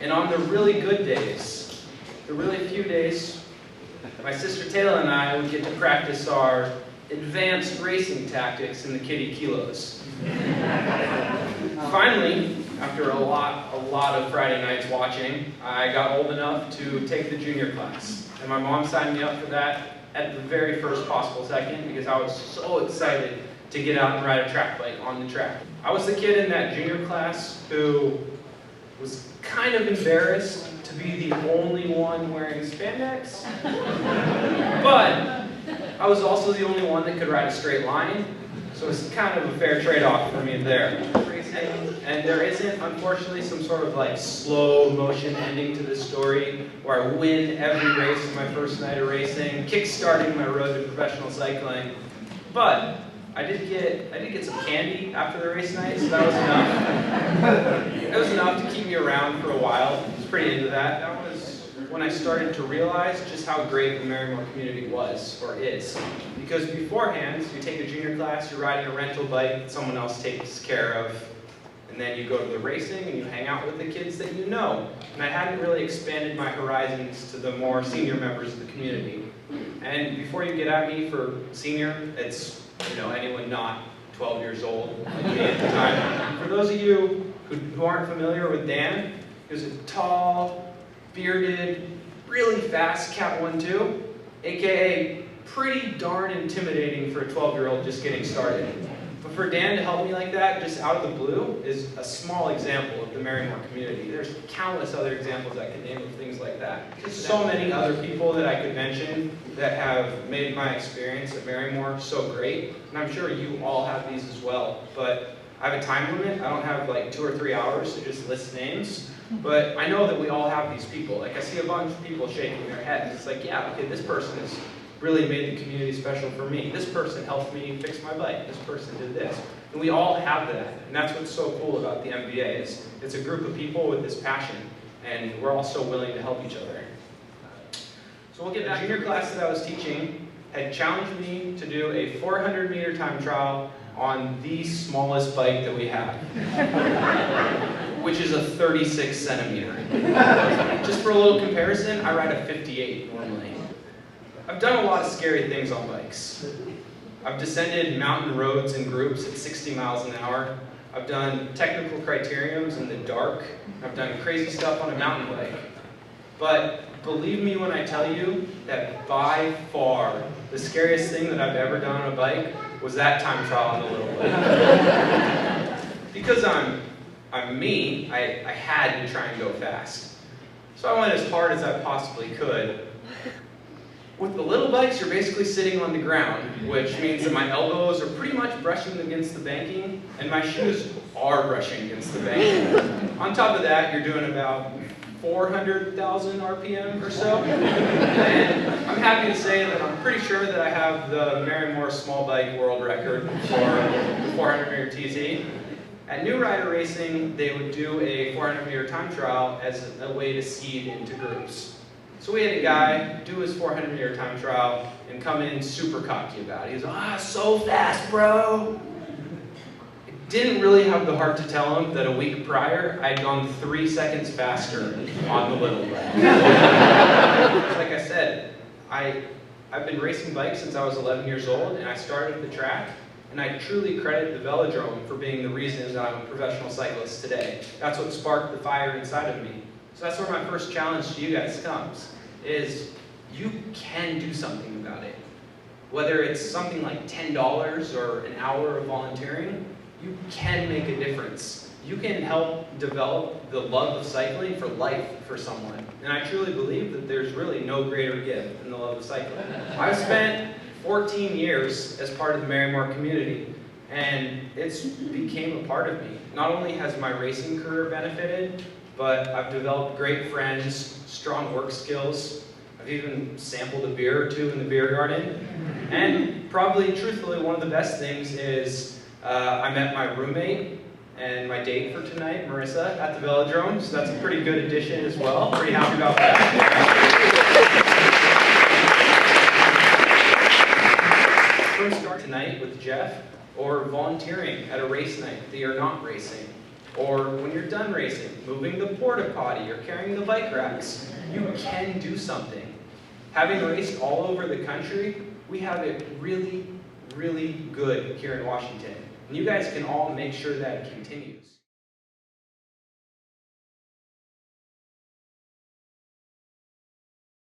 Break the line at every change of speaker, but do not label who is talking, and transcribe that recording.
And on the really good days, the really few days, my sister Taylor and I would get to practice our advanced racing tactics in the kitty kilos. Finally, after a lot of Friday nights watching, I got old enough to take the junior class. And my mom signed me up for that at the very first possible second because I was so excited to get out and ride a track bike on the track. I was the kid in that junior class who was kind of embarrassed to be the only one wearing spandex, but I was also the only one that could ride a straight line, so it's kind of a fair trade-off for me there. And there isn't, unfortunately, some sort of like slow motion ending to this story where I win every race in my first night of racing, kick-starting my road to professional cycling. But I did get some candy after the race night, so that was enough. It was enough to keep me around for a while. I was pretty into that. That was when I started to realize just how great the Marymoor community was, or is. Because beforehand, you take a junior class, you're riding a rental bike that someone else takes care of, and then you go to the racing and you hang out with the kids that you know. And I hadn't really expanded my horizons to the more senior members of the community. And before you get at me for senior, it's anyone not 12 years old like me at the time. For those of you who aren't familiar with Dan, he was a tall, bearded, really fast Cat 1-2, aka pretty darn intimidating for a 12-year-old just getting started. But for Dan to help me like that, just out of the blue, is a small example of the Marymoor community. There's countless other examples I could name of things like that. There's so many other people that I could mention that have made my experience at Marymoor so great, and I'm sure you all have these as well. But I have a time limit. I don't have like 2 or 3 hours to just list names, but I know that we all have these people. Like I see a bunch of people shaking their heads. It's like, yeah, okay, this person has really made the community special for me. This person helped me fix my bike. This person did this. And we all have that. And that's what's so cool about the MVA is it's a group of people with this passion. And we're all so willing to help each other. So we'll get back. The junior class that I was teaching had challenged me to do a 400-meter time trial on the smallest bike that we have, which is a 36 centimeter. Just for a little comparison, I ride a 58 normally. I've done a lot of scary things on bikes. I've descended mountain roads in groups at 60 miles an hour. I've done technical criteriums in the dark. I've done crazy stuff on a mountain bike. But believe me when I tell you that by far the scariest thing that I've ever done on a bike was that time trial on the little bike. Because I'm me, I had to try and go fast. So I went as hard as I possibly could. With the little bikes, you're basically sitting on the ground, which means that my elbows are pretty much brushing against the banking, and my shoes are brushing against the banking. On top of that, you're doing about 400,000 RPM or so. And I'm happy to say that I'm pretty sure that I have the Marymoor small bike world record for the 400-meter TT. At New Rider Racing, they would do a 400-meter time trial as a way to seed into groups. So we had a guy do his 400-meter time trial and come in super cocky about it. He was so fast, bro. I didn't really have the heart to tell him that a week prior, I'd gone 3 seconds faster on the little bike. Like I said, I've been racing bikes since I was 11 years old, and I started at the track, and I truly credit the Velodrome for being the reason that I'm a professional cyclist today. That's what sparked the fire inside of me. So that's where my first challenge to you guys comes, is you can do something about it. Whether it's something like $10 or an hour of volunteering, you can make a difference. You can help develop the love of cycling for life for someone. And I truly believe that there's really no greater gift than the love of cycling. I've spent 14 years as part of the Marymoor community, and it's became a part of me. Not only has my racing career benefited, but I've developed great friends, strong work skills. I've even sampled a beer or two in the beer garden. And probably, truthfully, one of the best things is I met my roommate and my date for tonight, Marissa, at the Velodrome. So that's a pretty good addition as well. Pretty happy about that. First start tonight with Jeff, or volunteering at a race night that you're not racing. or when you're done racing, moving the porta potty or carrying the bike racks. You can do something. Having raced all over the country, we have it really, really good here in Washington. And you guys can all make sure that it continues.